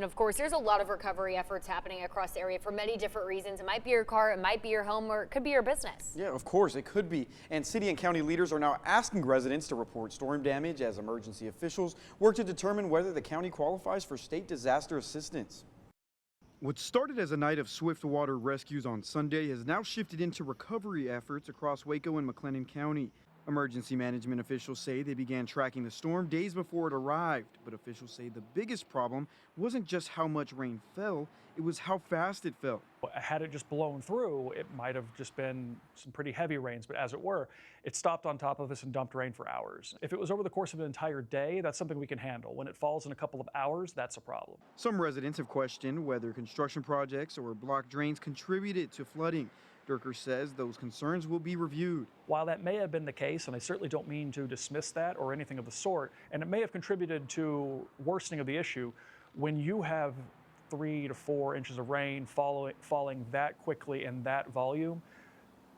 And of course, there's a lot of recovery efforts happening across the area for many different reasons. It might be your car, it might be your home, or it could be your business. Yeah, of course, it could be. And city and county leaders are now asking residents to report storm damage as emergency officials work to determine whether the county qualifies for state disaster assistance. What started as a night of swift water rescues on Sunday has now shifted into recovery efforts across Waco and McLennan County. Emergency management officials say they began tracking the storm days before it arrived, but officials say the biggest problem wasn't just how much rain fell, it was how fast it fell. Had it just blown through, it might have just been some pretty heavy rains, but as it were, it stopped on top of us and dumped rain for hours. If it was over the course of an entire day, that's something we can handle. When it falls in a couple of hours, that's a problem. Some residents have questioned whether construction projects or blocked drains contributed to flooding. Durker says those concerns will be reviewed. While that may have been the case, and I certainly don't mean to dismiss that or anything of the sort, and it may have contributed to worsening of the issue, when you have 3 to 4 inches of rain falling that quickly in that volume,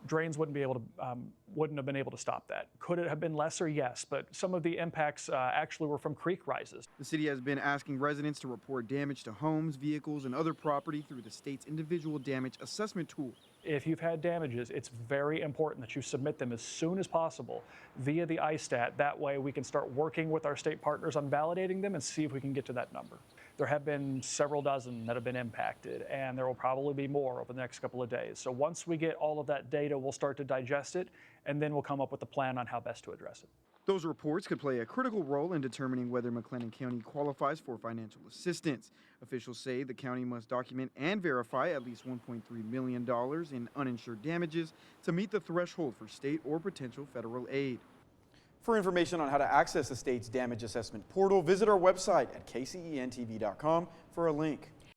drains wouldn't have been able to stop that. Could it have been lesser? Yes, but some of the impacts actually were from creek rises. The city has been asking residents to report damage to homes, vehicles, and other property through the state's individual damage assessment tool. If you've had damages, it's very important that you submit them as soon as possible via the ISTAT. That way we can start working with our state partners on validating them and see if we can get to that number. There have been several dozen that have been impacted, and there will probably be more over the next couple of days. So once we get all of that data, we'll start to digest it, and then we'll come up with a plan on how best to address it. Those reports could play a critical role in determining whether McLennan County qualifies for financial assistance. Officials say the county must document and verify at least $1.3 million in uninsured damages to meet the threshold for state or potential federal aid. For information on how to access the state's damage assessment portal, visit our website at kcentv.com for a link.